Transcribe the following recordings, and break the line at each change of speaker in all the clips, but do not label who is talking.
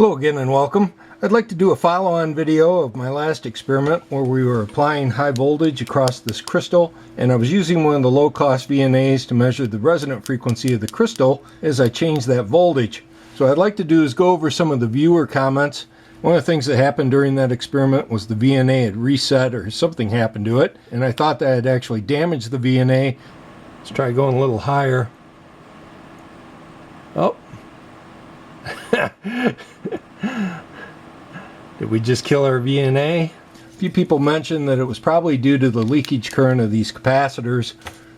Hello again and welcome. I'd like to do a follow-on video of my last experiment where we were applying high voltage across this crystal, and I was using one of the low-cost VNAs to measure the resonant frequency of the crystal as I changed that voltage. So what I'd like to do is go over some of the viewer comments. One of the things that happened during that experiment was the VNA had reset or something happened to it, and I thought that had actually damaged the VNA. Let's try going a little higher. Oh. Did we just kill our VNA? A few people mentioned that it was probably due to the leakage current of these capacitors.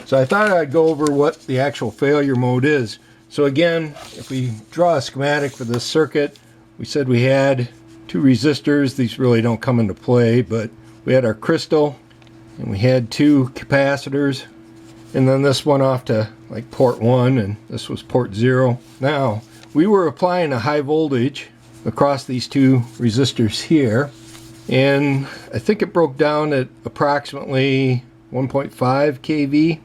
So I thought I'd go over what the actual failure mode is. So again, if we draw a schematic for this circuit, we said we had two resistors. These really don't come into play, but we had our crystal and we had two capacitors, and then this went off to like port 1 and this was port 0. Now we were applying a high voltage across these two resistors here, and I think it broke down at approximately 1.5 kV.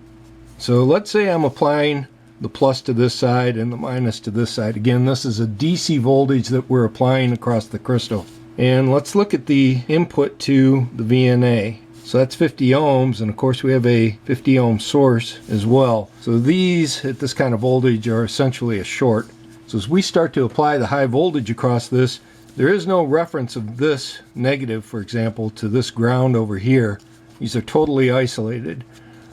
So let's say I'm applying the plus to this side and the minus to this side. Again, this is a DC voltage that we're applying across the crystal. And let's look at the input to the VNA. So that's 50 ohms, and of course we have a 50 ohm source as well. So these at this kind of voltage are essentially a short. So as we start to apply the high voltage across this, there is no reference of this negative, for example, to this ground over here. These are totally isolated.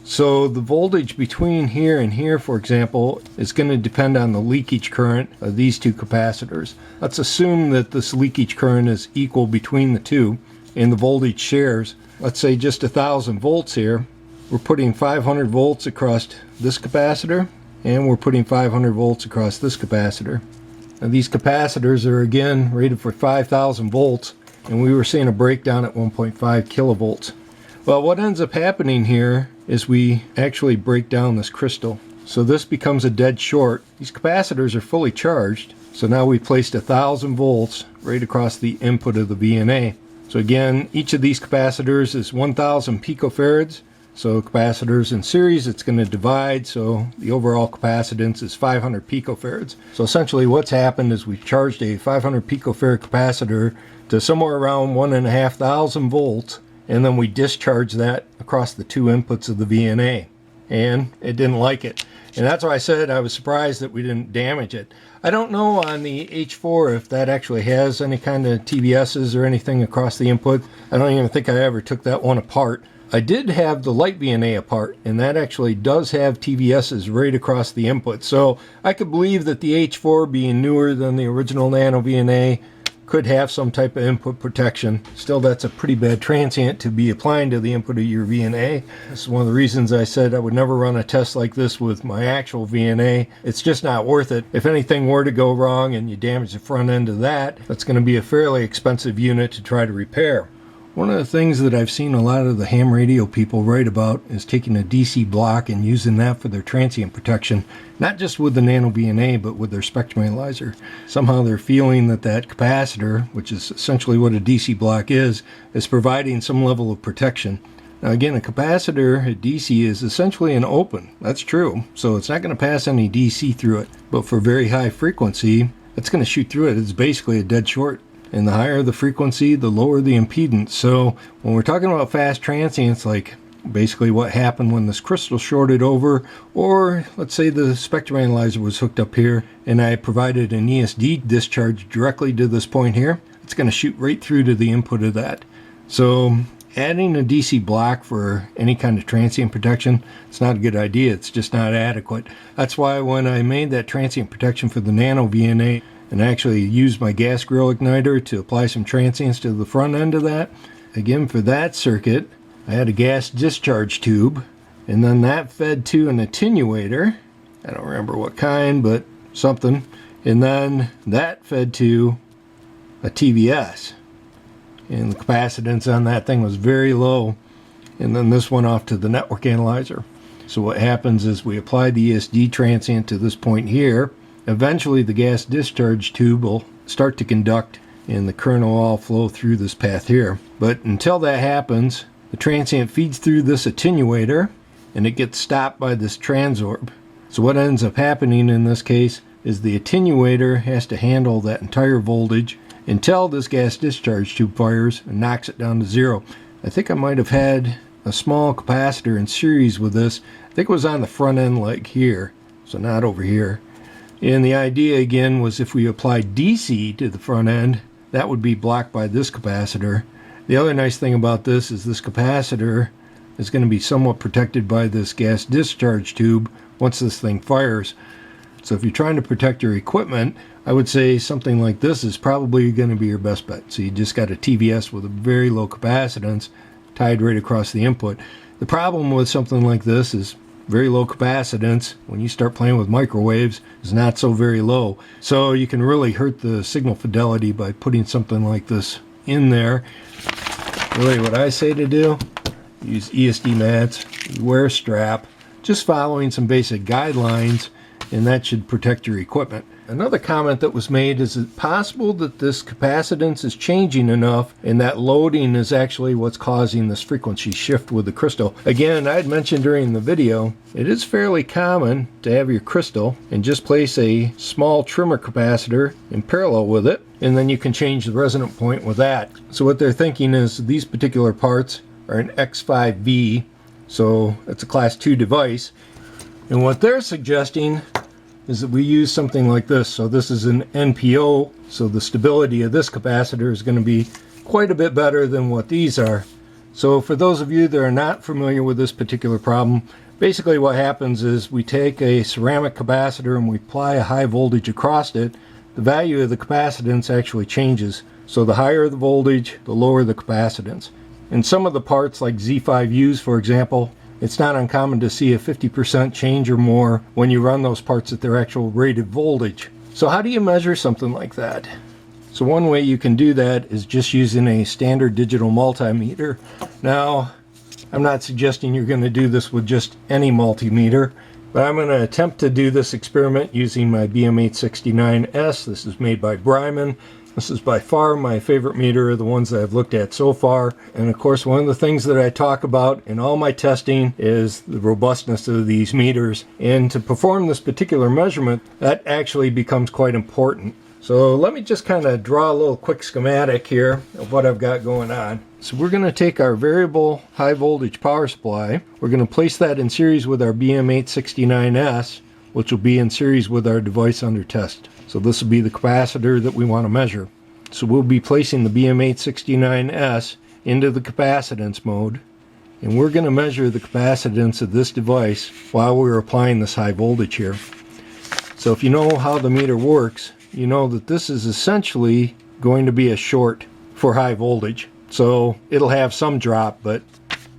So the voltage between here and here, for example, is going to depend on the leakage current of these two capacitors. Let's assume that this leakage current is equal between the two and the voltage shares. Let's say just 1,000 volts here. We're putting 500 volts across this capacitor, and we're putting 500 volts across this capacitor. Now these capacitors are again rated for 5,000 volts, and we were seeing a breakdown at 1.5 kilovolts. Well, what ends up happening here is we actually break down this crystal. So this becomes a dead short. These capacitors are fully charged, so now we placed 1,000 volts right across the input of the VNA. So again, each of these capacitors is 1,000 picofarads. So capacitors in series, it's going to divide, so the overall capacitance is 500 picofarads. So essentially what's happened is we've charged a 500 picofarad capacitor to somewhere around 1,500 volts, and then we discharge that across the two inputs of the VNA, and it didn't like it. And that's why I said I was surprised that we didn't damage it. I don't know on the H4 if that actually has any kind of TVSs or anything across the input. I don't even think I ever took that one apart. I did have the light VNA apart, and that actually does have TVSs right across the input. So I could believe that the H4, being newer than the original Nano VNA, could have some type of input protection. Still, that's a pretty bad transient to be applying to the input of your VNA. This is one of the reasons I said I would never run a test like this with my actual VNA. It's just not worth it. If anything were to go wrong and you damage the front end of that, that's going to be a fairly expensive unit to try to repair. One of the things that I've seen a lot of the ham radio people write about is taking a DC block and using that for their transient protection, not just with the Nano VNA, but with their spectrum analyzer. Somehow they're feeling that that capacitor, which is essentially what a DC block is providing some level of protection. Now again, a capacitor at DC is essentially an open. That's true. So it's not going to pass any DC through it. But for very high frequency, it's going to shoot through it. It's basically a dead short. And the higher the frequency, the lower the impedance. So when we're talking about fast transients, like basically what happened when this crystal shorted over, or let's say the spectrum analyzer was hooked up here and I provided an ESD discharge directly to this point here, it's going to shoot right through to the input of that. So adding a DC block for any kind of transient protection, it's not a good idea. It's just not adequate. That's why when I made that transient protection for the Nano VNA, and I actually used my gas grill igniter to apply some transients to the front end of that. Again, for that circuit, I had a gas discharge tube, and then that fed to an attenuator. I don't remember what kind, but something. And then that fed to a TVS. And the capacitance on that thing was very low. And then this went off to the network analyzer. So what happens is we apply the ESD transient to this point here. Eventually the gas discharge tube will start to conduct and the current will all flow through this path here. But until that happens, the transient feeds through this attenuator and it gets stopped by this transorb. So what ends up happening in this case, is the attenuator has to handle that entire voltage until this gas discharge tube fires and knocks it down to 0. I think I might have had a small capacitor in series with this. I think it was on the front end like here, so not over here. And the idea again was if we applied DC to the front end, that would be blocked by this capacitor. The other nice thing about this is this capacitor is going to be somewhat protected by this gas discharge tube once this thing fires. So if you're trying to protect your equipment, I would say something like this is probably going to be your best bet. So you just got a TVS with a very low capacitance tied right across the input. The problem with something like this is very low capacitance when you start playing with microwaves is not so very low. So you can really hurt the signal fidelity by putting something like this in there. Really what I say to do, use ESD mats, wear a strap, just following some basic guidelines, and that should protect your equipment. Another comment that was made, is it possible that this capacitance is changing enough and that loading is actually what's causing this frequency shift with the crystal? Again, I had mentioned during the video, it is fairly common to have your crystal and just place a small trimmer capacitor in parallel with it, and then you can change the resonant point with that. So what they're thinking is these particular parts are an X5V, so it's a class 2 device, and what they're suggesting is that we use something like this. So this is an NPO, so the stability of this capacitor is going to be quite a bit better than what these are. So for those of you that are not familiar with this particular problem, basically what happens is we take a ceramic capacitor and we apply a high voltage across it. The value of the capacitance actually changes. So the higher the voltage, the lower the capacitance. In some of the parts like Z5Us, for example, it's not uncommon to see a 50% change or more when you run those parts at their actual rated voltage. So how do you measure something like that? So one way you can do that is just using a standard digital multimeter. Now, I'm not suggesting you're going to do this with just any multimeter, but I'm going to attempt to do this experiment using my BM869S. This is made by Bryman. This is by far my favorite meter of the ones that I've looked at so far. And of course, one of the things that I talk about in all my testing is the robustness of these meters. And to perform this particular measurement, that actually becomes quite important. So let me just kind of draw a little quick schematic here of what I've got going on. So we're going to take our variable high voltage power supply. We're going to place that in series with our BM869S, which will be in series with our device under test. So this will be the capacitor that we want to measure. So we'll be placing the BM869S into the capacitance mode, and we're going to measure the capacitance of this device while we're applying this high voltage here. So if you know how the meter works, you know that this is essentially going to be a short for high voltage. So it'll have some drop, but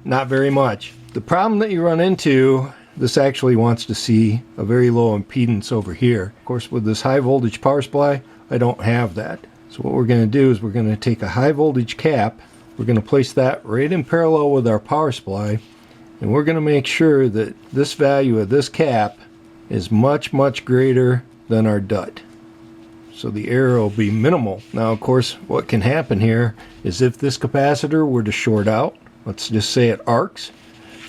not very much. The problem that you run into, this actually wants to see a very low impedance over here. Of course, with this high voltage power supply, I don't have that. So what we're going to do is we're going to take a high voltage cap, we're going to place that right in parallel with our power supply, and we're going to make sure that this value of this cap is much, much greater than our DUT. So the error will be minimal. Now, of course, what can happen here is if this capacitor were to short out, let's just say it arcs.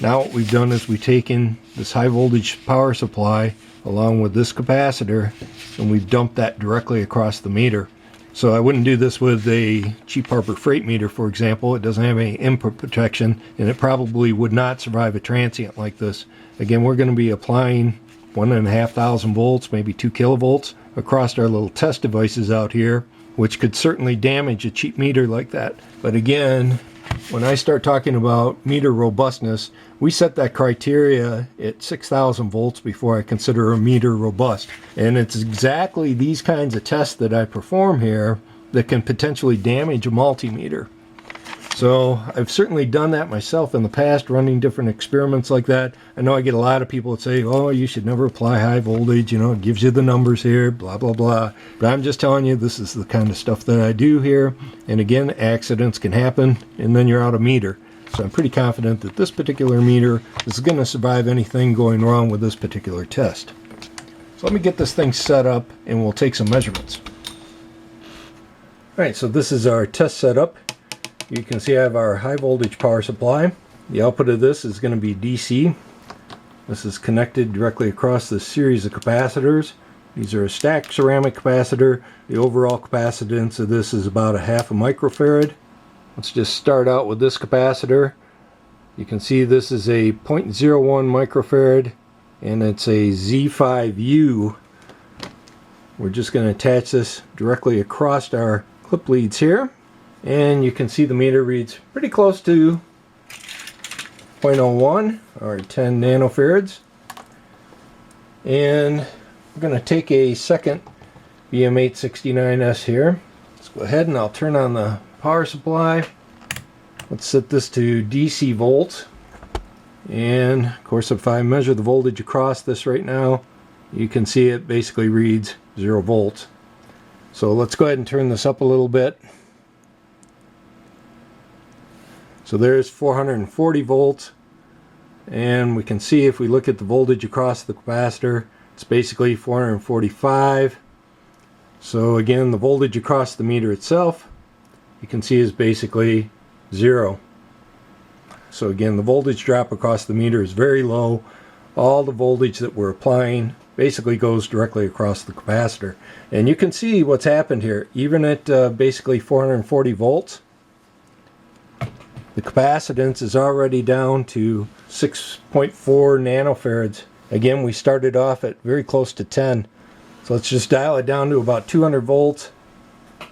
Now what we've done is we've taken this high voltage power supply along with this capacitor and we've dumped that directly across the meter. So I wouldn't do this with a cheap Harbor Freight meter, for example. It doesn't have any input protection and it probably would not survive a transient like this. Again, we're going to be applying 1,500 volts, maybe 2 kilovolts across our little test devices out here, which could certainly damage a cheap meter like that. But again, when I start talking about meter robustness, we set that criteria at 6,000 volts before I consider a meter robust. And it's exactly these kinds of tests that I perform here that can potentially damage a multimeter. So I've certainly done that myself in the past, running different experiments like that. I know I get a lot of people that say, oh, you should never apply high voltage, you know, it gives you the numbers here, blah, blah, blah. But I'm just telling you, this is the kind of stuff that I do here. And again, accidents can happen, and then you're out of meter. So I'm pretty confident that this particular meter is going to survive anything going wrong with this particular test. So let me get this thing set up, and we'll take some measurements. All right, so this is our test setup. You can see I have our high voltage power supply. The output of this is going to be DC. This is connected directly across this series of capacitors. These are a stacked ceramic capacitor. The overall capacitance of this is about a half a microfarad. Let's just start out with this capacitor. You can see this is a 0.01 microfarad and it's a Z5U. We're just going to attach this directly across our clip leads here, and you can see the meter reads pretty close to 0.01 or 10 nanofarads. And we're going to take a second BM869S here. Let's go ahead and I'll turn on the power supply. Let's set this to DC volts. And of course, if I measure the voltage across this right now, you can see it basically reads 0 volts. So let's go ahead and turn this up a little bit. So there's 440 volts. And we can see if we look at the voltage across the capacitor, it's basically 445. So again, the voltage across the meter itself, you can see is basically 0. So again, the voltage drop across the meter is very low. All the voltage that we're applying basically goes directly across the capacitor. And you can see what's happened here. Even at basically 440 volts, the capacitance is already down to 6.4 nanofarads. Again, we started off at very close to 10. So let's just dial it down to about 200 volts.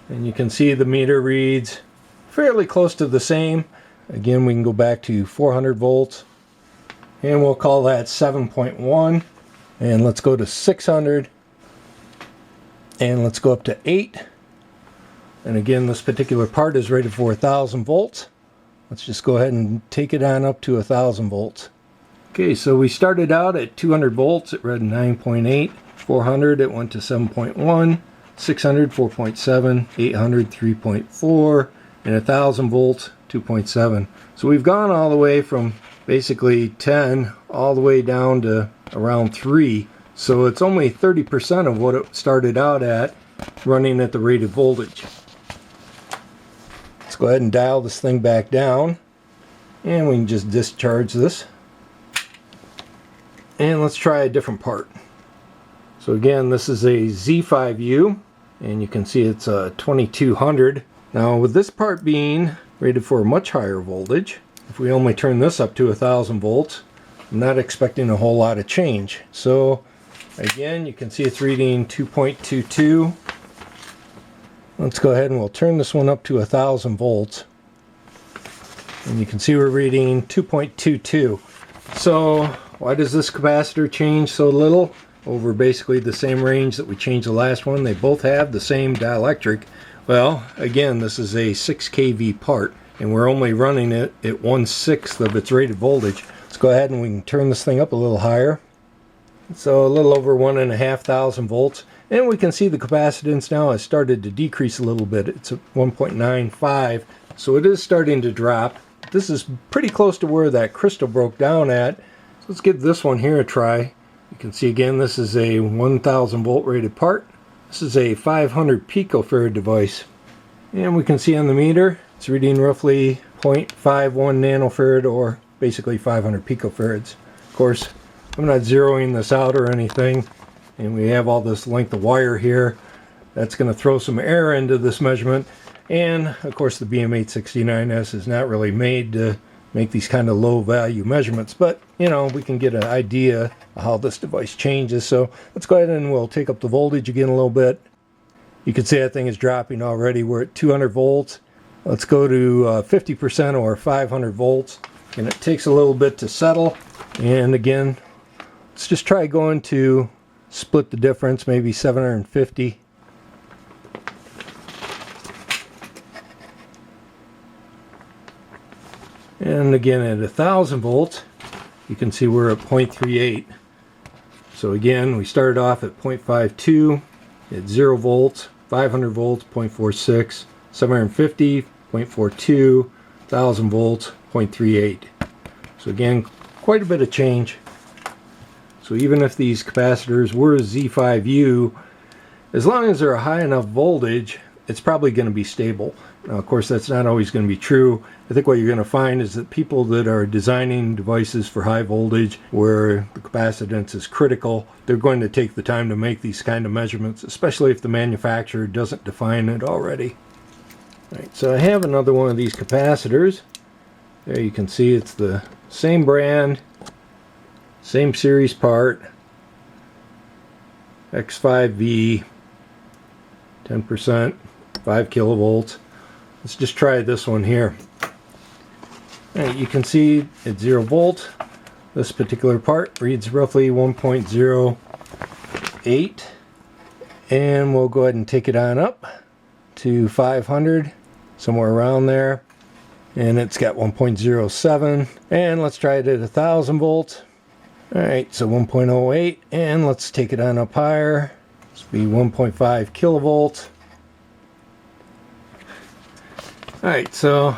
And you can see the meter reads fairly close to the same. Again, we can go back to 400 volts. And we'll call that 7.1. And let's go to 600. And let's go up to 8. And again, this particular part is rated for 1000 volts. Let's just go ahead and take it on up to 1000 volts. Okay, so we started out at 200 volts. It read 9.8. 400, it went to 7.1. 600, 4.7. 800, 3.4. And 1000 volts, 2.7. So we've gone all the way from basically 10 all the way down to around 3. So it's only 30% of what it started out at, running at the rated voltage. Let's go ahead and dial this thing back down, and we can just discharge this. And let's try a different part. So again, this is a Z5U, and you can see it's a 2200. Now with this part being rated for a much higher voltage, if we only turn this up to 1000 volts, I'm not expecting a whole lot of change. So again, you can see it's reading 2.22. Let's go ahead and we'll turn this one up to 1000 volts. And you can see we're reading 2.22. So why does this capacitor change so little over basically the same range that we changed the last one? They both have the same dielectric. Well, again, this is a 6 kV part, and we're only running it at 1/6 of its rated voltage. Let's go ahead and we can turn this thing up a little higher. So a little over 1,500 volts. And we can see the capacitance now has started to decrease a little bit. It's at 1.95. So it is starting to drop. This is pretty close to where that crystal broke down at. So let's give this one here a try. You can see again, this is a 1000 volt rated part. This is a 500 picofarad device. And we can see on the meter, it's reading roughly 0.51 nanofarad, or basically 500 picofarads. Of course, I'm not zeroing this out or anything. And we have all this length of wire here. That's going to throw some error into this measurement. And of course the BM869S is not really made to make these kind of low value measurements, but you know, we can get an idea of how this device changes. So let's go ahead and we'll take up the voltage again a little bit. You can see that thing is dropping already. We're at 200 volts. Let's go to 50% or 500 volts. And it takes a little bit to settle. And again, let's just try going to split the difference, maybe 750. And again, at 1000 volts, you can see we're at 0.38. So again, we started off at 0.52, at 0 volts, 500 volts, 0.46, 750, 0.42, 1000 volts, 0.38. So again, quite a bit of change. So even if these capacitors were Z5U, as long as they're a high enough voltage, it's probably going to be stable. Now, of course, that's not always going to be true. I think what you're going to find is that people that are designing devices for high voltage where the capacitance is critical, they're going to take the time to make these kind of measurements, especially if the manufacturer doesn't define it already. All right, so I have another one of these capacitors. There you can see it's the same brand, same series part, X5V, 10%, 5 kilovolts. Let's just try this one here. Right, you can see at 0 volt, this particular part reads roughly 1.08, and we'll go ahead and take it on up to 500, somewhere around there, and it's got 1.07, and let's try it at 1000 volts. Alright, so 1.08, and let's take it on up higher. This will be 1.5 kilovolts. Alright, so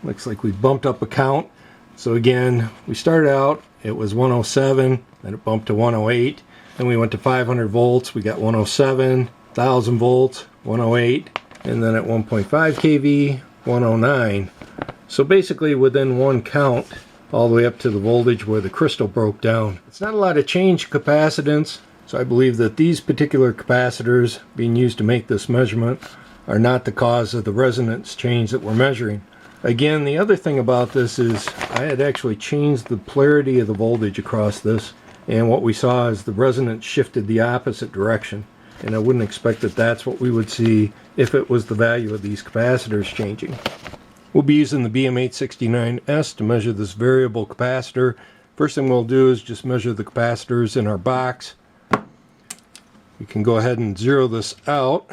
looks like we bumped up a count. So again, we started out, it was 107, then it bumped to 108, then we went to 500 volts, we got 107, 1000 volts, 108, and then at 1.5 kV, 109. So basically within one count, all the way up to the voltage where the crystal broke down. It's not a lot of change capacitance, so I believe that these particular capacitors being used to make this measurement are not the cause of the resonance change that we're measuring. Again, the other thing about this is I had actually changed the polarity of the voltage across this, and what we saw is the resonance shifted the opposite direction, and I wouldn't expect that that's what we would see if it was the value of these capacitors changing. We'll be using the BM869S to measure this variable capacitor. First thing we'll do is just measure the capacitors in our box. We can go ahead and zero this out,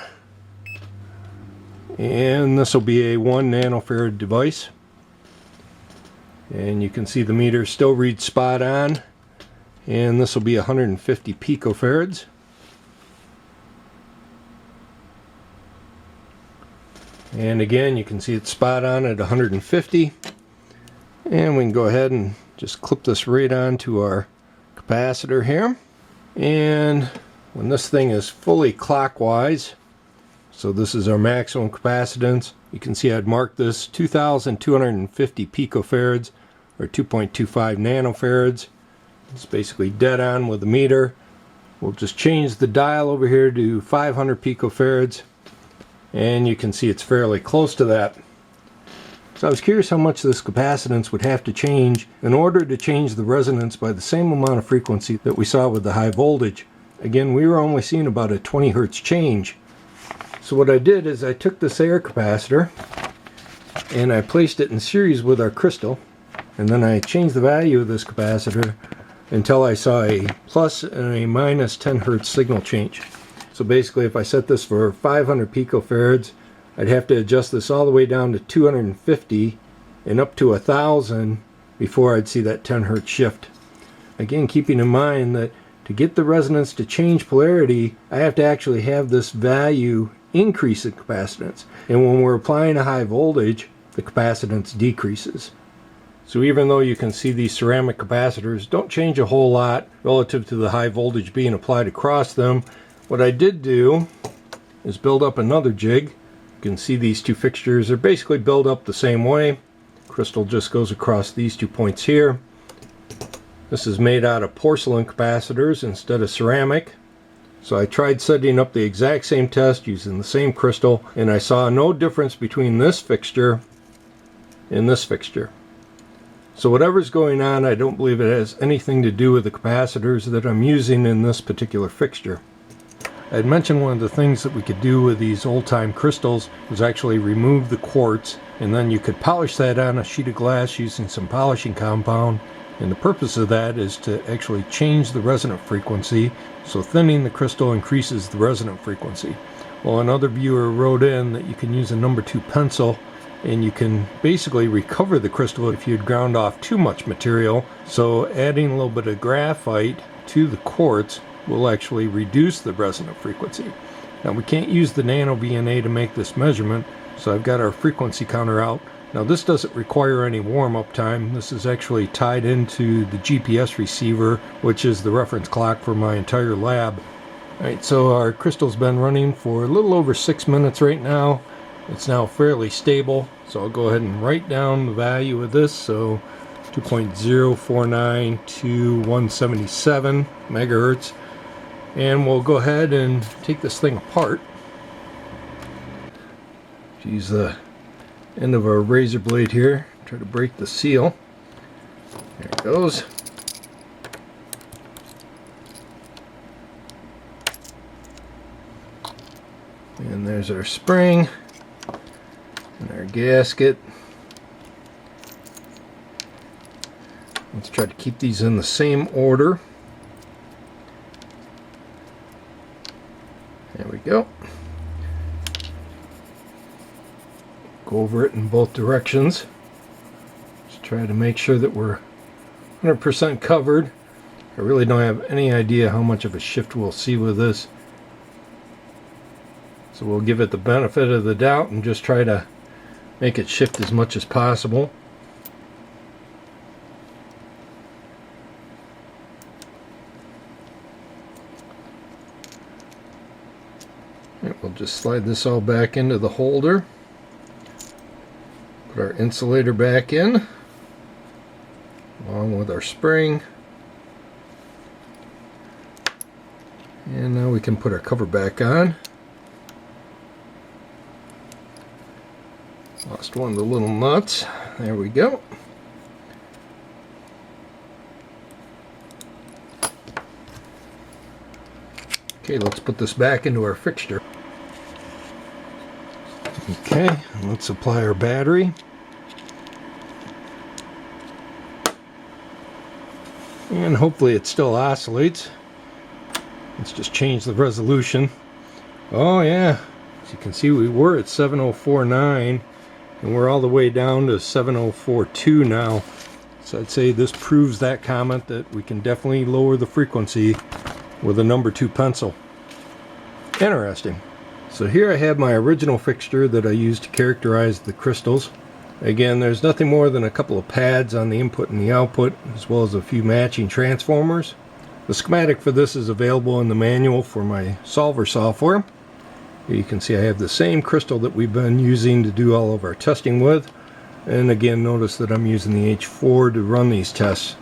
and this will be a 1 nanofarad device, and you can see the meter still reads spot on, and this will be 150 picofarads. And again, you can see it's spot on at 150, and we can go ahead and just clip this right onto our capacitor here. And when this thing is fully clockwise, so this is our maximum capacitance, you can see I'd marked this 2250 picofarads, or 2.25 nanofarads. It's basically dead on with the meter. We'll just change the dial over here to 500 picofarads, and you can see it's fairly close to that. So I was curious how much this capacitance would have to change in order to change the resonance by the same amount of frequency that we saw with the high voltage. Again, we were only seeing about a 20 hertz change. So what I did is I took this air capacitor and I placed it in series with our crystal, and then I changed the value of this capacitor until I saw a plus and a minus 10 hertz signal change. So basically, if I set this for 500 picofarads, I'd have to adjust this all the way down to 250 and up to 1000 before I'd see that 10 hertz shift. Again, keeping in mind that to get the resonance to change polarity, I have to actually have this value increase in capacitance. And when we're applying a high voltage, the capacitance decreases. So even though you can see these ceramic capacitors don't change a whole lot relative to the high voltage being applied across them, what I did do is build up another jig. You can see these two fixtures are basically built up the same way. Crystal just goes across these 2 points here. This is made out of porcelain capacitors instead of ceramic. So I tried setting up the exact same test using the same crystal, and I saw no difference between this fixture and this fixture. So whatever's going on, I don't believe it has anything to do with the capacitors that I'm using in this particular fixture. I had mentioned one of the things that we could do with these old-time crystals was actually remove the quartz, and then you could polish that on a sheet of glass using some polishing compound. And the purpose of that is to actually change the resonant frequency, so thinning the crystal increases the resonant frequency. Well, another viewer wrote in that you can use a number 2 pencil, and you can basically recover the crystal if you had ground off too much material. So adding a little bit of graphite to the quartz will actually reduce the resonant frequency. Now, we can't use the nano VNA to make this measurement, so I've got our frequency counter out. Now, this doesn't require any warm-up time. This is actually tied into the GPS receiver, which is the reference clock for my entire lab. Alright, so our crystal's been running for a little over 6 minutes right now. It's now fairly stable, so I'll go ahead and write down the value of this. So 2.049 to 177 megahertz. And we'll go ahead and take this thing apart. Use the end of our razor blade here, try to break the seal. There it goes. And there's our spring and our gasket. Let's try to keep these in the same order. There we go. Go over it in both directions. Just try to make sure that we're 100% covered. I really don't have any idea how much of a shift we'll see with this. So we'll give it the benefit of the doubt and just try to make it shift as much as possible. And we'll just slide this all back into the holder. Put our insulator back in, along with our spring. And now we can put our cover back on. Lost one of the little nuts. There we go. Okay, let's put this back into our fixture. Okay, let's apply our battery. And hopefully it still oscillates. Let's just change the resolution. Oh yeah, as you can see, we were at 7049 and we're all the way down to 7042 now. So I'd say this proves that comment that we can definitely lower the frequency with a number 2 pencil. Interesting. So here I have my original fixture that I used to characterize the crystals. Again, there's nothing more than a couple of pads on the input and the output, as well as a few matching transformers. The schematic for this is available in the manual for my solver software. Here you can see I have the same crystal that we've been using to do all of our testing with. And again, notice that I'm using the H4 to run these tests.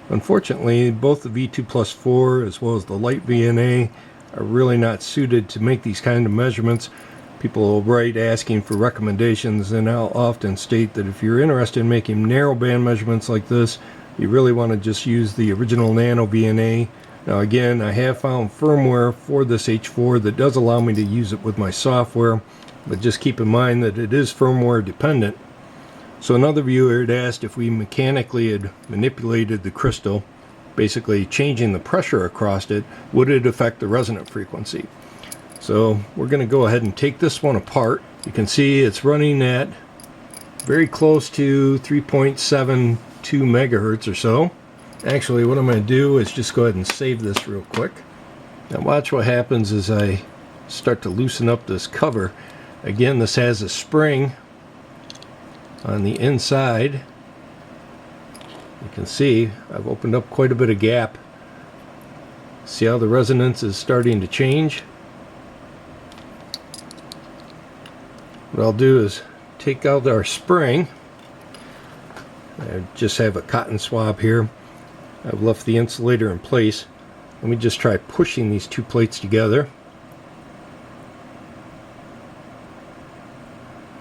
Unfortunately, both the V2+4 as well as the light VNA are really not suited to make these kind of measurements. People will write asking for recommendations, and I'll often state that if you're interested in making narrow band measurements like this, you really want to just use the original nano VNA. Now again, I have found firmware for this H4 that does allow me to use it with my software, but just keep in mind that it is firmware dependent. So another viewer had asked if we mechanically had manipulated the crystal, basically changing the pressure across it, would it affect the resonant frequency? So we're going to go ahead and take this one apart. You can see it's running at very close to 3.72 megahertz or so. Actually, what I'm going to do is just go ahead and save this real quick. Now watch what happens as I start to loosen up this cover. Again, this has a spring on the inside. You can see I've opened up quite a bit of gap. See how the resonance is starting to change? What I'll do is take out our spring. I just have a cotton swab here. I've left the insulator in place. Let me just try pushing these two plates together.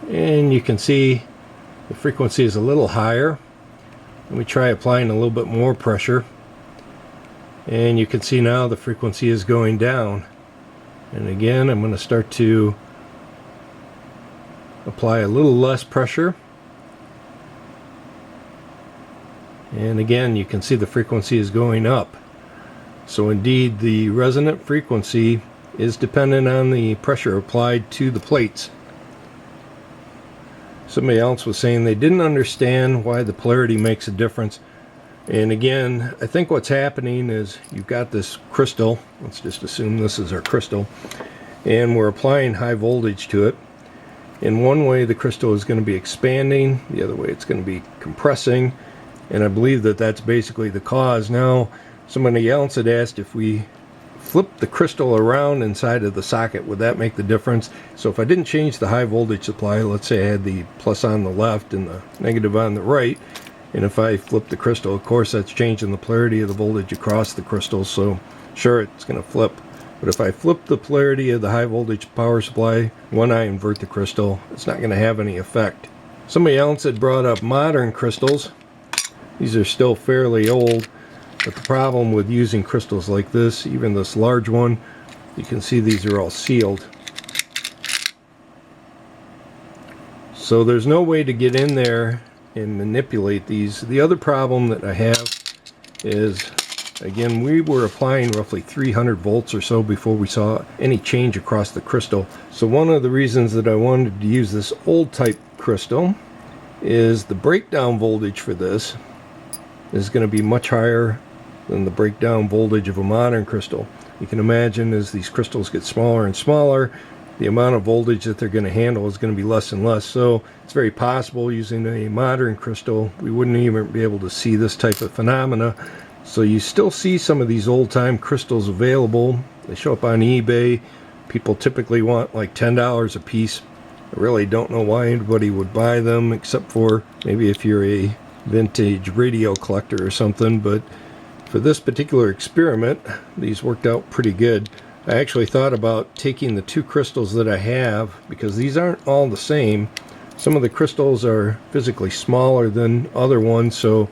And you can see the frequency is a little higher. Let me try applying a little bit more pressure. And you can see now the frequency is going down. And again, I'm going to start to apply a little less pressure. And again, you can see the frequency is going up. So indeed, the resonant frequency is dependent on the pressure applied to the plates. Somebody else was saying they didn't understand why the polarity makes a difference. And again, I think what's happening is you've got this crystal. Let's just assume this is our crystal. And we're applying high voltage to it. In one way, the crystal is going to be expanding. The other way, it's going to be compressing. And I believe that that's basically the cause. Now, somebody else had asked if we flip the crystal around inside of the socket, would that make the difference? So if I didn't change the high voltage supply, let's say I had the plus on the left and the negative on the right, and if I flip the crystal, of course that's changing the polarity of the voltage across the crystal, so sure, it's going to flip. But if I flip the polarity of the high voltage power supply when I invert the crystal, it's not going to have any effect. Somebody else had brought up modern crystals. These are still fairly old, but the problem with using crystals like this, even this large one, you can see these are all sealed. So there's no way to get in there and manipulate these. The other problem that I have is, again, we were applying roughly 300 volts or so before we saw any change across the crystal. So one of the reasons that I wanted to use this old type crystal is the breakdown voltage for this is going to be much higher than the breakdown voltage of a modern crystal. You can imagine as these crystals get smaller and smaller, the amount of voltage that they're going to handle is going to be less and less. So it's very possible using a modern crystal we wouldn't even be able to see this type of phenomena. So you still see some of these old-time crystals available. They show up on eBay. People typically want like $10 a piece. I really don't know why anybody would buy them, except for maybe if you're a vintage radio collector or something. But for this particular experiment, these worked out pretty good. I actually thought about taking the two crystals that I have, because these aren't all the same. Some of the crystals are physically smaller than other ones, so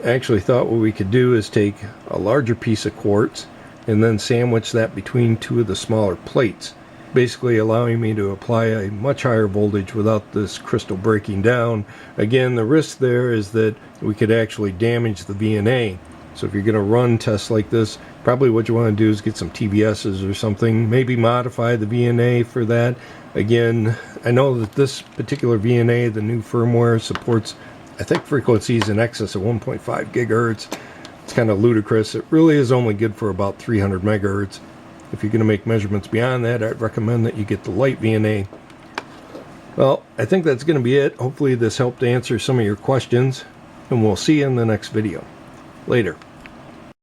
I actually thought what we could do is take a larger piece of quartz and then sandwich that between two of the smaller plates, basically allowing me to apply a much higher voltage without this crystal breaking down. Again, the risk there is that we could actually damage the VNA. So if you're going to run tests like this, probably what you want to do is get some TVSs or something, maybe modify the VNA for that. Again, I know that this particular VNA, the new firmware, supports, I think, frequencies in excess of 1.5 gigahertz. It's kind of ludicrous. It really is only good for about 300 megahertz. If you're going to make measurements beyond that, I'd recommend that you get the light VNA. Well, I think that's going to be it. Hopefully this helped answer some of your questions, and we'll see you in the next video. Later.